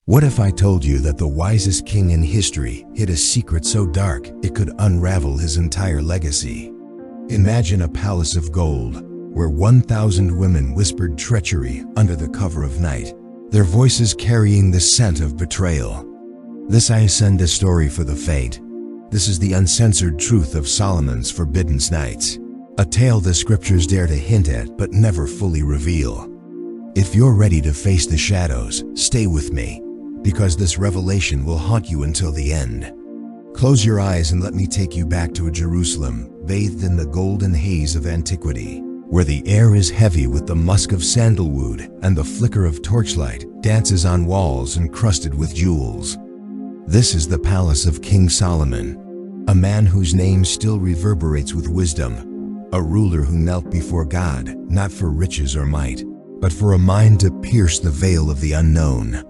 What if I told you that the wisest king in history hid a secret so dark it could unravel his entire legacy? Imagine a palace of gold where 1,000 women whispered treachery under the cover of night, their voices carrying the scent of betrayal. This isn't a story for the faint. This is the uncensored truth of Solomon's forbidden nights, a tale the scriptures dare to hint at but never fully reveal. If you're ready to face the shadows, stay with me, because this revelation will haunt you until the end. Close your eyes and let me take you back to a Jerusalem bathed in the golden haze of antiquity, where the air is heavy with the musk of sandalwood and the flicker of torchlight dances on walls encrusted with jewels. This is the palace of King Solomon, a man whose name still reverberates with wisdom, a ruler who knelt before God not for riches or might, but for a mind to pierce the veil of the unknown.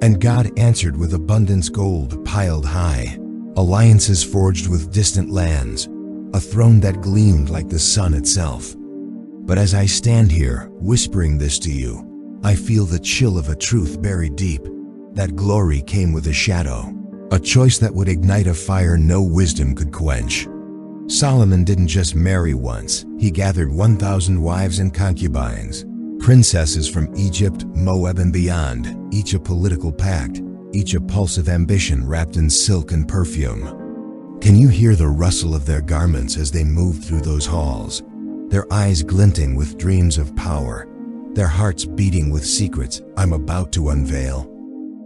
And God answered with abundance, gold piled high, alliances forged with distant lands, a throne that gleamed like the sun itself. But as I stand here, whispering this to you, I feel the chill of a truth buried deep. That glory came with a shadow, a choice that would ignite a fire no wisdom could quench. Solomon didn't just marry once, he gathered 1,000 wives and concubines, princesses from Egypt, Moab, and beyond, each a political pact, each a pulse of ambition wrapped in silk and perfume. Can you hear the rustle of their garments as they moved through those halls? Their eyes glinting with dreams of power, their hearts beating with secrets I'm about to unveil.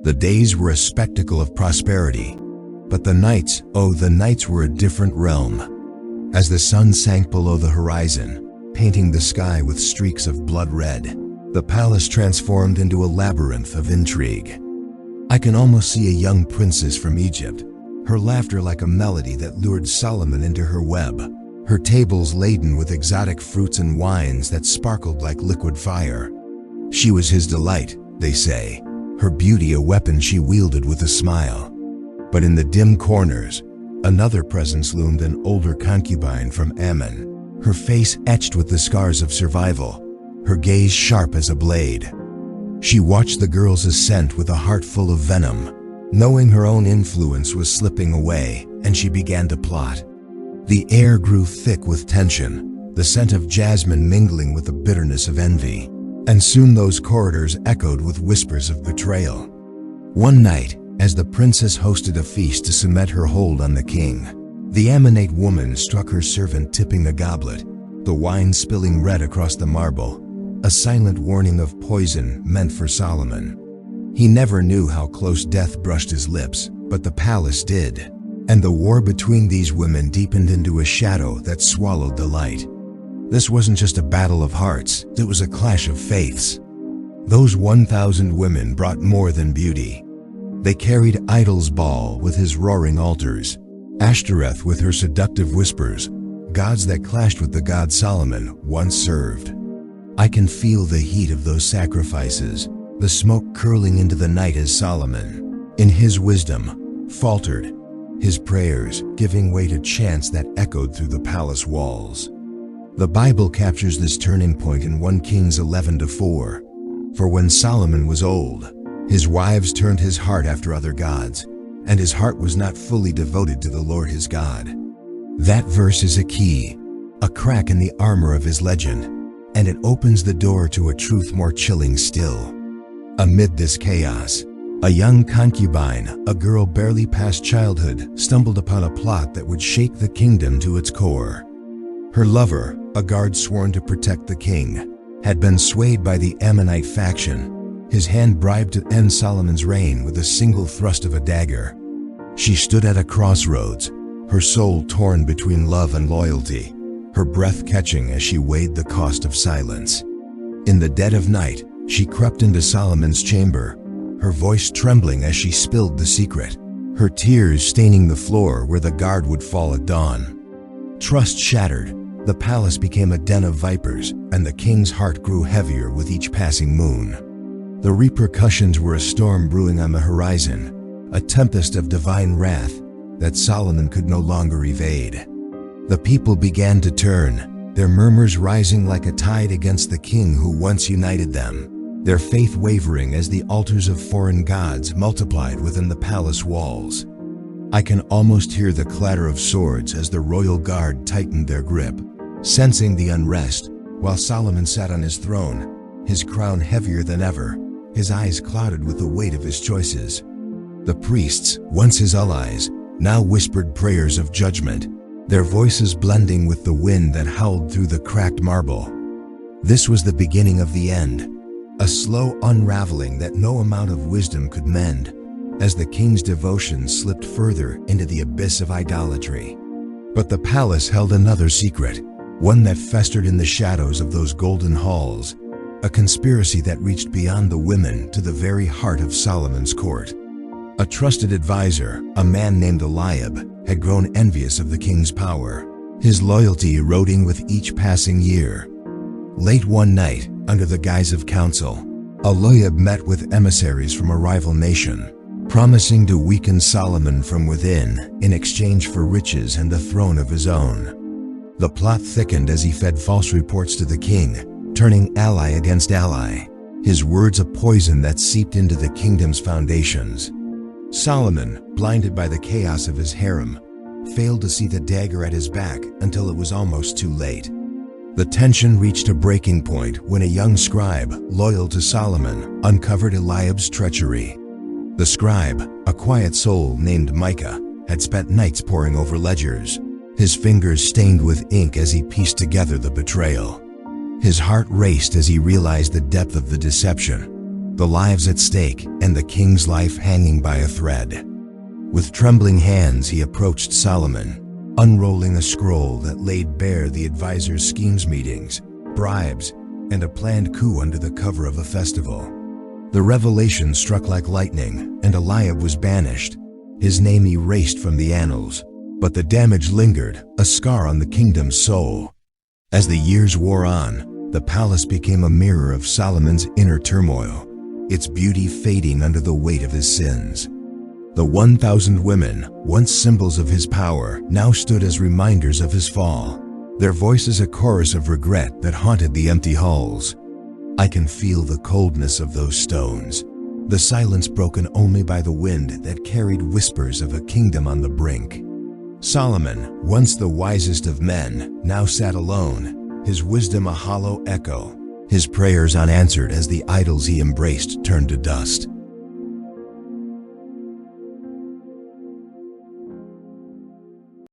The days were a spectacle of prosperity, but the nights were a different realm. As the sun sank below the horizon, painting the sky with streaks of blood red, the palace transformed into a labyrinth of intrigue. I can almost see a young princess from Egypt, her laughter like a melody that lured Solomon into her web, her tables laden with exotic fruits and wines that sparkled like liquid fire. She was his delight, they say, her beauty a weapon she wielded with a smile. But in the dim corners, another presence loomed, an older concubine from Ammon, her face etched with the scars of survival, her gaze sharp as a blade. She watched the girl's ascent with a heart full of venom, knowing her own influence was slipping away, and she began to plot. The air grew thick with tension, the scent of jasmine mingling with the bitterness of envy, and soon those corridors echoed with whispers of betrayal. One night, as the princess hosted a feast to cement her hold on the king, the Ammonite woman struck her servant, tipping the goblet, the wine spilling red across the marble, a silent warning of poison meant for Solomon. He never knew how close death brushed his lips, but the palace did, and the war between these women deepened into a shadow that swallowed the light. This wasn't just a battle of hearts, it was a clash of faiths. Those 1,000 women brought more than beauty. They carried Idol's Baal with his roaring altars, Ashtoreth with her seductive whispers, gods that clashed with the God Solomon once served. I can feel the heat of those sacrifices, the smoke curling into the night as Solomon, in his wisdom, faltered, his prayers giving way to chants that echoed through the palace walls. The Bible captures this turning point in 1 Kings 11:4. For when Solomon was old, his wives turned his heart after other gods, and his heart was not fully devoted to the Lord his God. That verse is a key, a crack in the armor of his legend, and it opens the door to a truth more chilling still. Amid this chaos, a young concubine, a girl barely past childhood, stumbled upon a plot that would shake the kingdom to its core. Her lover, a guard sworn to protect the king, had been swayed by the Ammonite faction, his hand bribed to end Solomon's reign with a single thrust of a dagger. She stood at a crossroads, her soul torn between love and loyalty, her breath catching as she weighed the cost of silence. In the dead of night, she crept into Solomon's chamber, her voice trembling as she spilled the secret, her tears staining the floor where the guard would fall at dawn. Trust shattered, the palace became a den of vipers, and the king's heart grew heavier with each passing moon. The repercussions were a storm brewing on the horizon, a tempest of divine wrath that Solomon could no longer evade. The people began to turn, their murmurs rising like a tide against the king who once united them. their faith wavering as the altars of foreign gods multiplied within the palace walls. I can almost hear the clatter of swords as the royal guard tightened their grip, sensing the unrest, while Solomon sat on his throne, his crown heavier than ever, his eyes clouded with the weight of his choices. The priests, once his allies, now whispered prayers of judgment, their voices blending with the wind that howled through the cracked marble. This was the beginning of the end, a slow unraveling that no amount of wisdom could mend, as the king's devotion slipped further into the abyss of idolatry. But the palace held another secret, one that festered in the shadows of those golden halls, a conspiracy that reached beyond the women to the very heart of Solomon's court. A trusted advisor, a man named Eliab, had grown envious of the king's power, his loyalty eroding with each passing year. Late one night, under the guise of counsel, Eliab met with emissaries from a rival nation, promising to weaken Solomon from within in exchange for riches and the throne of his own. The plot thickened as he fed false reports to the king, turning ally against ally, his words a poison that seeped into the kingdom's foundations. Solomon, blinded by the chaos of his harem, failed to see the dagger at his back until it was almost too late. The tension reached a breaking point when a young scribe, loyal to Solomon, uncovered Eliab's treachery. The scribe, a quiet soul named Micah, had spent nights poring over ledgers, his fingers stained with ink as he pieced together the betrayal. His heart raced as he realized the depth of the deception, the lives at stake, and the king's life hanging by a thread. With trembling hands, he approached Solomon, unrolling a scroll that laid bare the advisor's schemes, meetings, bribes, and a planned coup under the cover of a festival. The revelation struck like lightning, and Eliab was banished, his name erased from the annals, but the damage lingered, a scar on the kingdom's soul. As the years wore on, the palace became a mirror of Solomon's inner turmoil, its beauty fading under the weight of his sins. The 1,000 women, once symbols of his power, now stood as reminders of his fall, their voices a chorus of regret that haunted the empty halls. I can feel the coldness of those stones, the silence broken only by the wind that carried whispers of a kingdom on the brink. Solomon, once the wisest of men, now sat alone, his wisdom a hollow echo, his prayers unanswered as the idols he embraced turned to dust.